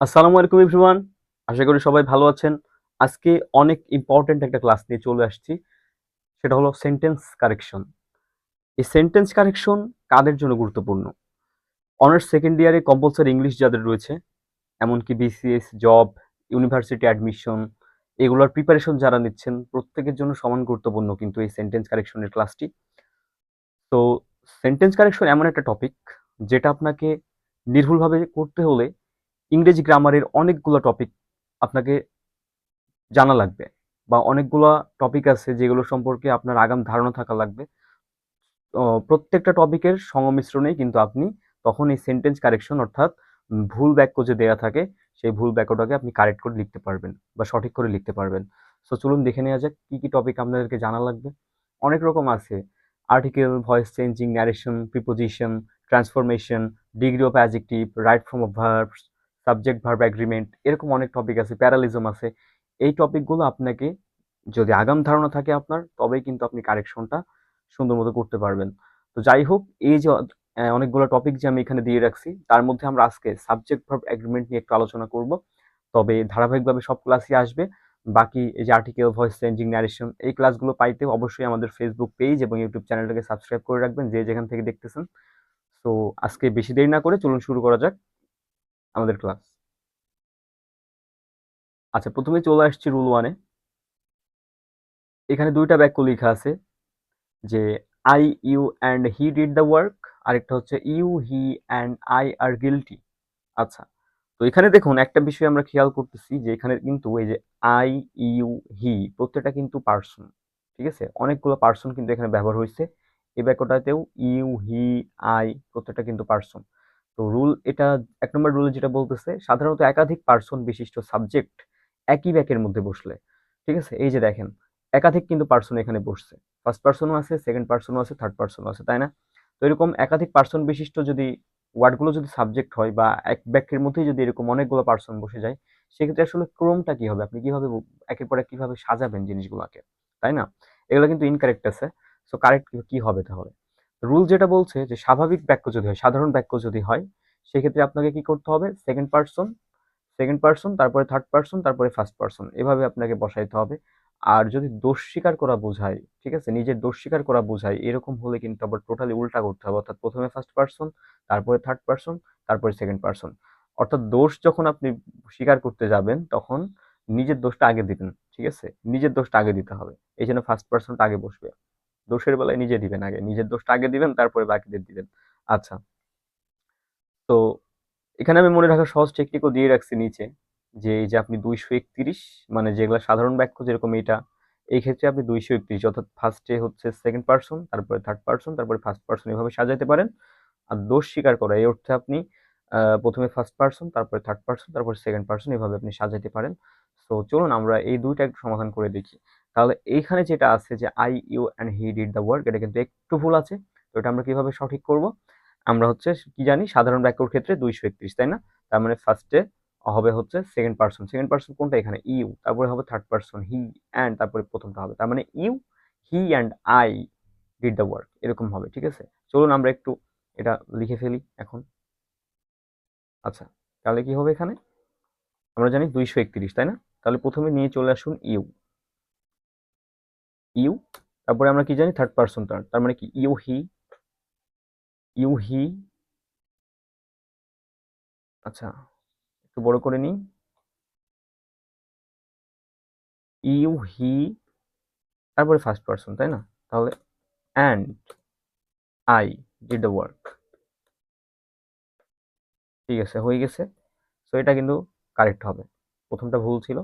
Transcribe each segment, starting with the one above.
আসসালামু আলাইকুম এভরিওয়ান। আশা করি সবাই ভালো আছেন। আজকে অনেক ইম্পোর্টেন্ট একটা ক্লাস নিয়ে চলে আসছি। সেটা হলো সেন্টেন্স কারেকশন। এই সেন্টেন্স কারেকশন কাদের জন্য গুরুত্বপূর্ণ? অনার্স সেকেন্ড ইয়ারে কম্পালসরি ইংলিশ যাদের রয়েছে, এমনকি বিসিএস, জব, ইউনিভার্সিটি অ্যাডমিশন এগুলোর প্রিপারেশন যারা নিচ্ছেন প্রত্যেকের জন্য সমান গুরুত্বপূর্ণ কিন্তু এই সেন্টেন্স কারেকশনের ক্লাসটি। তো সেন্টেন্স কারেকশন এমন একটা টপিক যেটা আপনাকে নির্ভুলভাবে করতে হলে ইংরেজি গ্রামারের অনেকগুলো টপিক আপনাকে জানা লাগবে বা অনেকগুলা টপিক আছে যেগুলো সম্পর্কে আপনার আগাম ধারণা থাকা লাগবে। প্রত্যেকটা টপিকের সংমিশ্রণেই কিন্তু আপনি তখন এই সেন্টেন্স কারেকশন অর্থাৎ ভুল বাক্য যে দেয়া থাকে সেই ভুল বাক্যটাকে আপনি কারেক্ট করে লিখতে পারবেন বা সঠিক করে লিখতে পারবেন। সো চলুন দেখে নেওয়া যাক কি কি টপিক আপনাদেরকে জানা লাগবে। অনেক রকম আছে। Article, voice changing, narration, preposition, transformation, degree of adjective, right form of verbs, subject verb agreement, এরকম অনেক টপিক আছে। প্যারালিজম আছে। এই টপিকগুলো আপনাকে যদি আগাম ধারণা থাকে আপনার তবেই কিন্তু আপনি কারেকশনটা সুন্দর মতো করতে পারবেন। তো যাই হোক, এই যে অনেকগুলো টপিক যে আমি এখানে দিয়ে রাখছি তার মধ্যে আমরা আজকে সাবজেক্ট ভার্ব এগ্রিমেন্ট নিয়ে একটু আলোচনা করব। তবে ধারাবাহিকভাবে সব ক্লাসই আসবে। বাকি এই যে আর্টিকেল, ভয়েস চেঞ্জিং, ন্যারেশন এই ক্লাসগুলো পাইতে অবশ্যই আমাদের ফেসবুক পেজ এবং ইউটিউব চ্যানেলটাকে সাবস্ক্রাইব করে রাখবেন যে যেখান থেকে দেখতেছেন। তো আজকে বেশি দেরি না করে চলুন শুরু করা যাক আমাদের ক্লাস। আচ্ছা, প্রথমে চলে আসছি রুল ওয়ানে। এখানে দুইটা বাক্য লেখা আছে যে I, you and he did the work, আরেকটা হচ্ছে you, he and I are guilty. আচ্ছা, তো এখানে দেখুন একটা বিষয় আমরা খেয়াল করতেছি যে এখানে কিন্তু এই যে আই, ইউ, হি প্রত্যেকটা কিন্তু পার্সন। ঠিক আছে, অনেকগুলো পার্সন কিন্তু এখানে ব্যবহার হয়েছে। এই বাক্যটাতেও ইউ, হি, আই প্রত্যেকটা কিন্তু পার্সন। তো রুল এটা ১ নম্বর রুলে যেটা বলতেছে সাধারণত একাধিক পার্সন বিশিষ্ট সাবজেক্ট একই বাক্যের মধ্যে বসলে, ঠিক আছে? এই যে দেখেন একাধিক কিন্তু পার্সন এখানে বসছে। ফার্স্ট পার্সনও আছে, সেকেন্ড পার্সনও আছে, থার্ড পার্সনও আছে, তাই না? তো এরকম একাধিক পার্সন বিশিষ্ট যদি ওয়ার্ডগুলো যদি সাবজেক্ট হয় বা এক বাক্যের মধ্যেই যদি এরকম অনেকগুলো পার্সন বসে যায়, সেক্ষেত্রে আসলে ক্রমটা কি হবে? আপনি কিভাবে একের পর এক কিভাবে সাজাবেন জিনিসগুলাকে, তাই না? এগুলো কিন্তু ইনকারেক্ট আছে। সো কারেক্ট কি হবে তাহলে? রুল যেটা বলছে যে স্বাভাবিক বাক্য যদি হয়, সাধারণ বাক্য যদি হয়, সেক্ষেত্রে আপনাকে কি করতে হবে? সেকেন্ড পারসন, তারপরে থার্ড পারসন, তারপরে ফার্স্ট পারসন। এভাবে আপনাকে বসাইতে হবে। আর যদি দোষ স্বীকার করা বোঝায়, ঠিক আছে? নিজের দোষ স্বীকার করা বোঝায়, এরকম হলে কিন্তু আবার টোটালি উল্টা করতে হবে। অর্থাৎ ১ম এ ফার্স্ট পারসন, তারপরে থার্ড পারসন, তারপরে সেকেন্ড পারসন। অর্থাৎ দোষ যখন আপনি স্বীকার করতে যাবেন, তখন নিজের দোষটা আগে দিবেন। ঠিক আছে? নিজের দোষটা আগে দিতে হবে। এইজন্য ফার্স্ট পারসনটা আগে বসবে। দোষের বেলায় নিজে দিবেন আগে। নিজের দোষটা আগে দিবেন, তারপরে বাকিদের দিবেন। আচ্ছা, তো এখানে আমি মনে রাখার সহজ টেকনিকও দিয়ে রাখছি নিচে যে এই যে আপনি ২৩১ মানে যেগুলো সাধারণ বাক্য যেরকম এটা, এই ক্ষেত্রে আপনি ২৩১ অর্থাৎ ফার্স্টে হচ্ছে সেকেন্ড পারসন, তারপরে থার্ড পারসন, তারপরে ফার্স্ট পারসন এভাবে সাজাইতে পারেন। আর দোষ স্বীকার করা এই অর্থে আপনি ১ম এ ফার্স্ট পারসন, তারপরে থার্ড পারসন, তারপরে সেকেন্ড পারসন এভাবে আপনি সাজাইতে পারেন। সো চলুন আমরা এই ২ টা একটু সমাধান করে দেখি। তাহলে এইখানে যেটা আছে যে I, you and he did the work এটা কিন্তু একটু ভুল আছে। তো এটা আমরা কিভাবে সঠিক করব? আমরা হচ্ছে কি জানি সাধারণ বাক্যর ক্ষেত্রে ২৩১, তাই না? তার মানে ফার্স্টে হবে হচ্ছে সেকেন্ড পারসন। সেকেন্ড পারসন কোনটা এখানে? ইউ। তারপরে হবে থার্ড পারসন হি অ্যান্ড তারপরে প্রথমটা হবে। তার মানে you, he and I did the work এরকম হবে। ঠিক আছে? চলুন আমরা একটু এটা লিখে ফেলি এখন। আচ্ছা, তাহলে কি হবে এখানে? আমরা জানি ২৩১, তাই না? তাহলে প্রথমে নিয়ে চলে আসুন ইউ। ইউ, তারপরে আমরা কি জানি? থার্ড পারসন তার মানে কি? ইউ, হি। আচ্ছা, একটু বড় করে নিই। ইউ, হি, তারপরে ফার্স্ট পারসন, তাই না? তাহলে and I did the work. ঠিক আছে, হয়ে গেছে। সো এটা কিন্তু কারেক্ট হবে। প্রথমটা ভুল ছিল।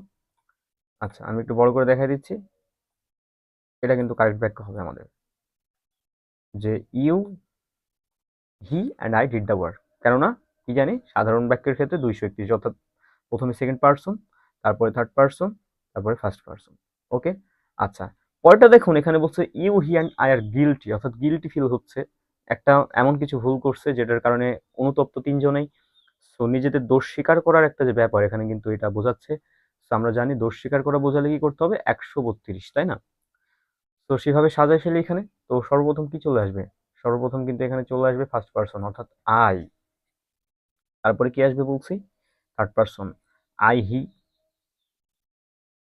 আচ্ছা, আমি একটু বড় করে দেখাই দিচ্ছি। এটা কিন্তু কারেক্ট বাক্য হবে আমাদের। যে you, he and I did the work. কেননা কি জানি সাধারণ বাক্যের ক্ষেত্রে ২৩১ অর্থাৎ প্রথমে সেকেন্ড পারসন, তারপরে থার্ড পারসন, তারপরে ফার্স্ট পারসন। ওকে? আচ্ছা, পরেরটা দেখুন এখানে বলছে you, he and I are guilty অর্থাৎ গিল্টি ফিল হচ্ছে। একটা এমন কিছু ভুল করছে যেটার কারণে অনুতপ্ত ৩ জনেই। সো নিজেদের দোষ স্বীকার করার একটা যে ব্যাপার এখানে কিন্তু এটা বোঝাচ্ছে। সো আমরা জানি দোষ স্বীকার করা বোঝালে কি করতে হবে? ১৩২, তাই না? তো সেভাবে সাজায় ফেলি এখানে। তো সর্বপ্রথম কি চলে আসবে? সর্বপ্রথম কিন্তু এখানে চলে আসবে ফার্স্ট পারসন অর্থাৎ আই। তারপরে কি আসবে বলছি? Third person I he,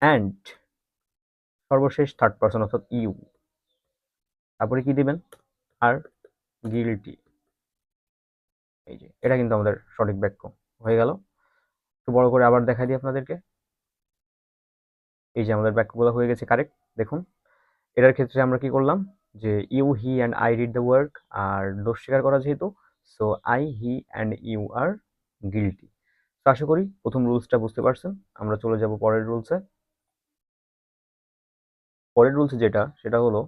and সর্বশেষ থার্ড পারসন অর্থাৎ ইউ। তারপরে কি দিবেন? আর গিলটি। এই যে এটা কিন্তু আমাদের সঠিক বাক্য হয়ে গেল। একটু বড় করে আবার দেখাই দিই আপনাদেরকে। এই যে আমাদের বাক্যগুলো হয়ে গেছে কারেক্ট। দেখুন এটার ক্ষেত্রে আমরা কি করলাম, যে you he and I read the work, আর দোষ স্বীকার করা যেহেতু, so I he and you are guilty. তো আশা করি প্রথম রুলসটা বুঝতে পারছেন। আমরা চলে যাব পরের রুলসে। পরের রুলস যেটা, সেটা হলো,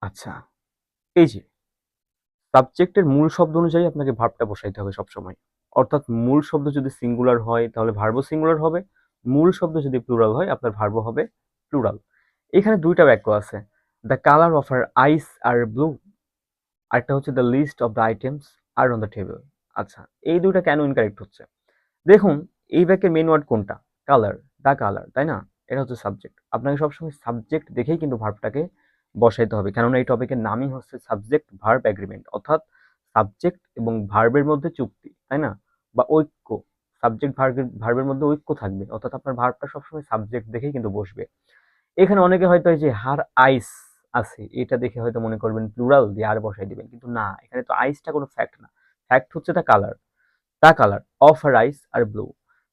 আচ্ছা এই যে সাবজেক্টের মূল শব্দ অনুযায়ী আপনাকে ভার্বটা বসাইতে হবে সবসময়। অর্থাৎ মূল শব্দ যদি সিঙ্গুলার হয় তাহলে ভার্বও সিঙ্গুলার হবে, মূল শব্দ যদি প্লুরাল হয় আপনার ভার্বও হবে প্লুরাল। এখানে দুইটা বাক্য আছে, the colour of her eyes are blue, আরেকটা হচ্ছে the list of the items are on the table. আচ্ছা এই দুইটা কেন ইনকারেক্ট হচ্ছে? দেখুন এই বাক্যের মেন ওয়ার্ড কোনটা? কালার, দ্য কালার, তাই না? এটা হচ্ছে সাবজেক্ট। আপনাকে সবসময় সাবজেক্ট দেখেই কিন্তু ভার্বটাকে বসাইতে হবে, কেননা এই টপিকের নামই হচ্ছে সাবজেক্ট ভার্ব এগ্রিমেন্ট, অর্থাৎ সাবজেক্ট এবং ভার্বের মধ্যে চুক্তি, তাই না? বা ঐক্য। সাবজেক্ট ভার্বের মধ্যে ঐক্য থাকবে, অর্থাৎ আপনার ভার্বটা সবসময় সাবজেক্ট দেখেই কিন্তু বসবে। এখানে অনেকে হয়তো এই যে হার আইস আছে এটা দেখে হয়তো মনে করবেন প্লুরাল দিয়ে আর বসাই দিবেন, কিন্তু না, এখানে তো আইসটা কোনো ফ্যাক্ট না। ফ্যাক্ট হচ্ছে the colour. The colour of her eyes are blue,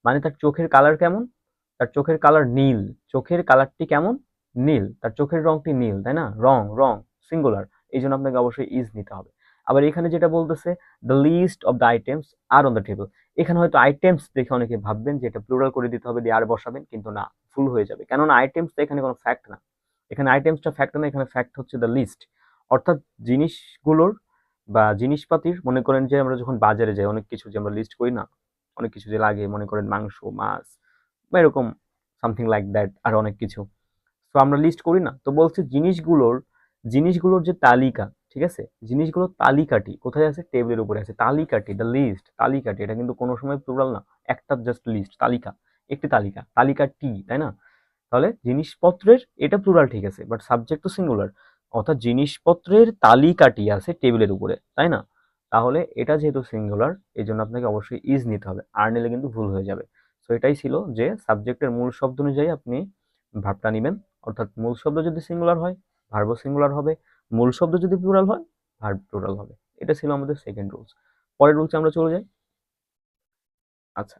মানে তার চোখের কালার কেমন? তার চোখের কালার নীল। চোখের কালারটি কেমন? নীল। তার চোখের রংটি নীল, তাই না? রং, রং সিঙ্গুলার, এই জন্য আপনাকে অবশ্যই ইজ নিতে হবে। আবার এখানে যেটা বলতেছে the list of the items are on the table, এখানে হয়তো আইটেমস দেখে অনেকে ভাববেন যে এটা প্লুরাল করে দিতে হবে দিয়ে আর বসাবেন, কিন্তু না, ভুল হয়ে যাবে, কেননা আইটেমসটা এখানে কোনো ফ্যাক্ট না। এখানে আইটেমসটা ফ্যাক্ট না, এখানে ফ্যাক্ট হচ্ছে দ্য লিস্ট। অর্থাৎ জিনিসগুলোর বা জিনিসপাতির, মনে করেন যে আমরা যখন বাজারে যাই অনেক কিছু যে আমরা লিস্ট করি না, অনেক কিছু যে লাগে, মনে করেন মাংস, মাছ বা এরকম সামথিং লাইক দ্যাট, আর অনেক কিছু। তো আমরা লিস্ট করি না, তো বলছে জিনিসগুলোর যে তালিকা, ঠিক আছে, জিনিসগুলোর তালিকাটি কোথায় আছে? টেবিলের উপরে আছে। তালিকাটি, দ্য লিস্ট, তালিকাটি, এটা কিন্তু কোনো সময় প্লুরাল না, একটা জাস্ট লিস্ট, তালিকা, একটি তালিকা, তালিকাটি, তাই না? তাহলে জিনিসপত্রের এটা প্লুরাল ঠিক আছে, বাট সাবজেক্ট তো সিঙ্গুলার, অর্থাৎ জিনিসপত্রের তালিকাটি আছে টেবিলের উপরে, তাই না? তাহলে এটা যেহেতু সিঙ্গুলার, এই জন্য আপনাকে অবশ্যই ইজ নিতে হবে, আর নিলে কিন্তু ভুল হয়ে যাবে। তো এটাই ছিল যে সাবজেক্টের মূল শব্দ অনুযায়ী আপনি ভার্বটা নেবেন, অর্থাৎ মূল শব্দ যদি সিঙ্গুলার হয় ভার্বও সিঙ্গুলার হবে, মূল শব্দ যদি প্লুরাল হয় ভার্ব প্লুরাল হবে। এটা ছিল আমাদের সেকেন্ড রুলস। পরের রুলসে আমরা চলে যাই। আচ্ছা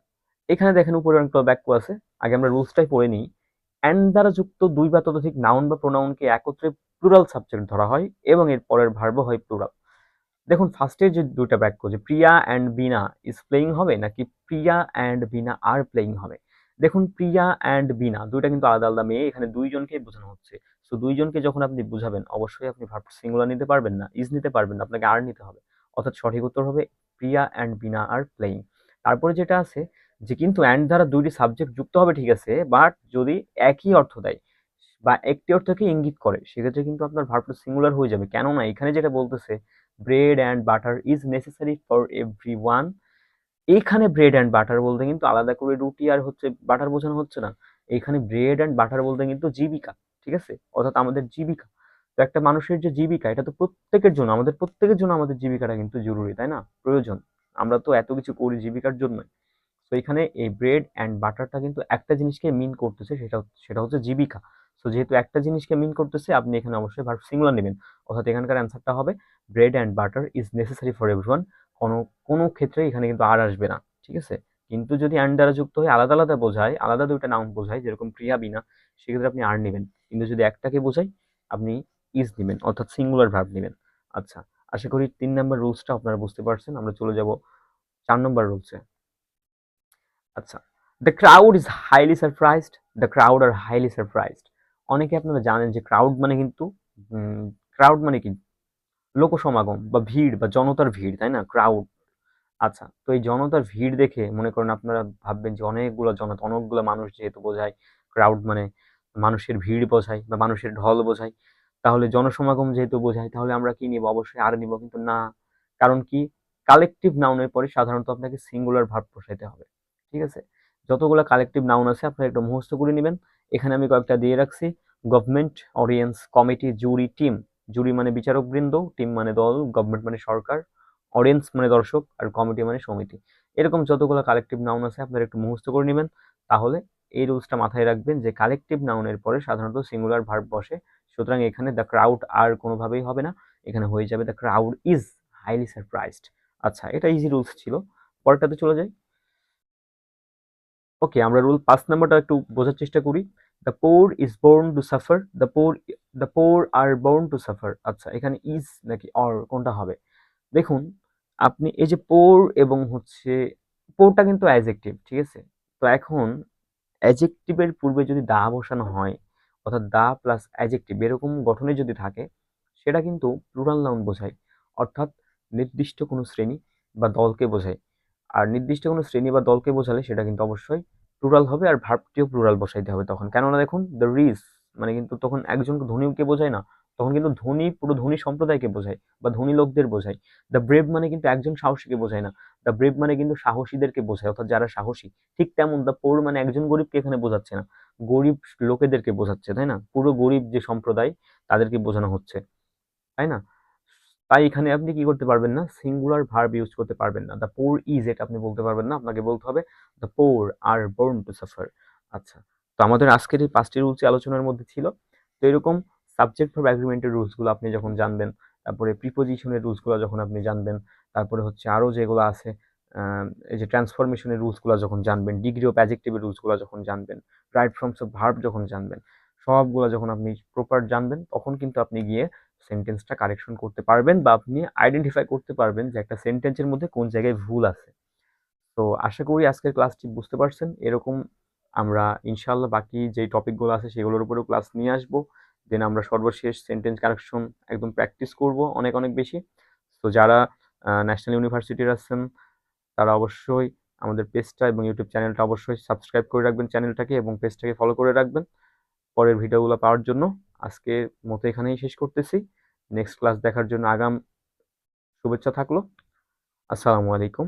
এখানে দেখেন উপরে অনেকগুলো বাক্য আছে, আগে আমরা রুলসটাই পড়ে নিই। অ্যান্ড দ্বারা যুক্ত দুই বা ততোধিক নাউন বা প্রোনাউনকে একত্রে প্লুরাল সাবজেক্ট ধরা হয় এবং এর পরের ভার্বও হয় প্লুরাল। দেখুন ফার্স্টের যে দুইটা বাক্য, যে প্রিয়া অ্যান্ড বিনা ইজ প্লেইং হবে নাকি প্রিয়া অ্যান্ড বিনা আর প্লেইং হবে। দেখুন প্রিয়া অ্যান্ড বিনা দুইটা কিন্তু আলাদা আলাদা মেয়ে, এখানে দুইজনকে বোঝানো হচ্ছে। সো দুইজনকে যখন আপনি বুঝাবেন অবশ্যই আপনি ভার্ব সিঙ্গুলার নিতে পারবেন না, ইজ নিতে পারবেন না, আপনাকে আর নিতে হবে। অর্থাৎ সঠিক উত্তর হবে প্রিয়া অ্যান্ড বিনা আর প্লেইং। তারপরে যেটা আছে যে কিন্তু অ্যান্ড দ্বারা দুইটি সাবজেক্ট যুক্ত হবে ঠিক আছে, বাট যদি একই অর্থ দেয় বা একটি অর্থকে ইঙ্গিত করে সেক্ষেত্রে কিন্তু আপনার ভার্বটা সিঙ্গুলার হয়ে যাবে, কেননা এখানে যেটা বলতেছে bread and butter is necessary for everyone. এখানে ব্রেড অ্যান্ড বাটার বলতে কিন্তু আলাদা করে রুটি আর হচ্ছে বাটার বোঝানো হচ্ছে না, এখানে ব্রেড অ্যান্ড বাটার বলতে কিন্তু জীবিকা, ঠিক আছে, অর্থাৎ আমাদের জীবিকা। তো একটা মানুষের যে জীবিকা এটা তো প্রত্যেকের জন্য, আমাদের প্রত্যেকের জন্য আমাদের জীবিকাটা কিন্তু জরুরি, তাই না? প্রয়োজন। আমরা তো এত কিছু করি জীবিকার জন্য। তো এখানে এই ব্রেড অ্যান্ড বাটারটা কিন্তু একটা জিনিসকে মিন করতেছে, সেটা হচ্ছে জীবিকা। সো যেহেতু একটা জিনিসকে মিন করতেছে আপনি এখানে অবশ্যই ভার্ব সিঙ্গুলার নেবেন, অর্থাৎ এখানকার অ্যান্সারটা হবে bread and butter is necessary for everyone. কোনো কোনো ক্ষেত্রে এখানে কিন্তু আর আসবে না, ঠিক আছে। কিন্তু যদি অ্যান্ড দ্বারা যুক্ত হয়ে আলাদা আলাদা বোঝায়, আলাদা দুইটা নাউন বোঝায় যেরকম প্রিয়া বিনা, সেক্ষেত্রে আপনি আর নেবেন, কিন্তু যদি একটাকে বোঝায় আপনি ইজ নেবেন, অর্থাৎ সিঙ্গুলার ভার্ব নেবেন। আচ্ছা আশা করি 3 নম্বর রুলসটা আপনারা বুঝতে পারছেন। আমরা চলে যাব 4 নম্বর রুলসে। আচ্ছা the crowd is highly surprised, the crowd are highly surprised. অনেকে আপনারা জানেন যে ক্রাউড মানে কিন্তু ক্রাউড মানে কি লোকসমাগম বা ভিড় বা জনতার ভিড়, তাই না? ক্রাউড। আচ্ছা তো এই জনতার ভিড় দেখে মনে করেন আপনারা ভাববেন যে অনেকগুলো জনতা, অনেকগুলো মানুষ যেহেতু বোঝায়, ক্রাউড মানে মানুষের ভিড় বোঝায় বা মানুষের ঢল বোঝায়, তাহলে জনসমাগম যেহেতু বোঝায় তাহলে আমরা কি নিব? অবশ্যই আর নিব, কিন্তু না। কারণ কি, কালেকটিভ নাউনের পরে সাধারণত আপনাকে সিঙ্গুলার ভার্ব বসাইতে হবে, ঠিক আছে। যতগুলো কালেকটিভ নাউন আছে আপনারা একটু মুখস্থ করে নেবেন। এখানে আমি কয়েকটা দিয়ে রাখছি: গভর্নমেন্ট, অডিয়েন্স, কমিটি, জুরি, টিম। জুরি মানে বিচারক বৃন্দ, টিম মানে দল, গভর্নমেন্ট মানে সরকার, অডিয়েন্স মানে দর্শক, আর কমিটি মানে সমিতি। এরকম যতগুলো কালেকটিভ নাউন আছে আপনারা একটু মুখস্থ করে নেবেন। তাহলে এই রুলসটা মাথায় রাখবেন যে কালেকটিভ নাউনের পরে সাধারণত সিঙ্গুলার ভার্ব বসে। সুতরাং এখানে দ্য ক্রাউড আর কোনোভাবেই হবে না, এখানে হয়ে যাবে the crowd is highly surprised. আচ্ছা, এটা ইজি রুলস ছিল। পরেরটাতে চলে যাই। ওকে, আমরা রুল 5 নাম্বারটা একটু বোঝার চেষ্টা করি। The poor is born to suffer, the poor are born to suffer. আচ্ছা, এখানে ইজ নাকি অর কোনটা হবে? দেখুন, আপনি এই যে পোর এবং হচ্ছে পোরটা কিন্তু অ্যাডজেক্টিভ, ঠিক আছে? তো এখন অ্যাডজেক্টিভের পূর্বে যদি দা বসানো হয়, অর্থাৎ দা প্লাস অ্যাডজেক্টিভ এরকম গঠনে যদি থাকে, সেটা কিন্তু প্লুরাল নাউন বোঝায়, অর্থাৎ নির্দিষ্ট কোনো শ্রেণী বা দলকে বোঝায়। আর নির্দিষ্ট কোনো শ্রেণী বা দলকে বোঝালে সেটা কিন্তু অবশ্যই প্লুরাল হবে, আর ভার্বটিও প্লুরাল বসাইতে হবে তখন। কেননা দেখুন, দ্য রিচ মানে কিন্তু তখন একজন ধনীকে বোঝায় না, তখন কিন্তু ধনী পুরো ধনী সম্প্রদায়কে বোঝায় বা ধনী লোকদের বোঝায়। দ্য ব্রেভ মানে কিন্তু একজন সাহসীকে বোঝায় না, দ্য ব্রেভ মানে কিন্তু সাহসীদেরকে বোঝায়, অর্থাৎ যারা সাহসী। ঠিক তেমন দ্য পোর মানে একজন গরিবকে এখানে বোঝাচ্ছে না, গরিব লোকেদেরকে বোঝাচ্ছে, তাই না? পুরো গরিব যে সম্প্রদায় তাদেরকে বোঝানো হচ্ছে, তাই না? তাই এখানে আপনি কি করতে পারবেন না, সিঙ্গুলার ভার্ব ইউজ করতে পারবেন না। দ্য পোর ইজ এটা আপনি বলতে পারবেন না, আপনাকে বলতে হবে the poor are born to suffer. আচ্ছা, তো আমাদের আজকের এই 5টি রুলস আলোচনার মধ্যে ছিল। তো এরকম সাবজেক্ট ভার্ব এগ্রিমেন্টের রুলসগুলো আপনি যখন জানবেন, তারপরে প্রিপোজিশনের রুলসগুলো যখন আপনি জানবেন, তারপরে হচ্ছে আরো যেগুলো আছে, এই যে ট্রান্সফরমেশনের রুলসগুলো যখন জানবেন, ডিগ্রি অফ অ্যাডজেক্টিভের রুলসগুলো যখন জানবেন, রাইট ফর্মস অফ ভার্ব যখন জানবেন, সবগুলো যখন আপনি প্রপার জানবেন, তখন কিন্তু আপনি গিয়ে সেন্টেন্সটা কারেকশন করতে পারবেন বা আপনি আইডেন্টিফাই করতে পারবেন যে একটা সেন্টেন্সের মধ্যে কোন জায়গায় ভুল আছে। তো আশা করি আজকের ক্লাসটি বুঝতে পারছেন। এরকম আমরা ইনশাআল্লাহ বাকি যে টপিকগুলো আছে সেগুলোর উপরেও ক্লাস নিয়ে আসবো। দেন আমরা সর্বশেষ সেন্টেন্স কারেকশন একদম প্র্যাকটিস করব অনেক অনেক বেশি। তো যারা ন্যাশনাল ইউনিভার্সিটির আছেন তারা অবশ্যই আমাদের পেজটা এবং ইউটিউব চ্যানেলটা অবশ্যই সাবস্ক্রাইব করে রাখবেন চ্যানেলটাকে, এবং পেজটাকে ফলো করে রাখবেন পরের ভিডিওগুলো পাওয়ার জন্য। আজকের মতো এখানেই শেষ করতেছি। নেক্সট ক্লাস দেখার জন্য আগাম শুভেচ্ছা থাকলো। আসসালামু আলাইকুম।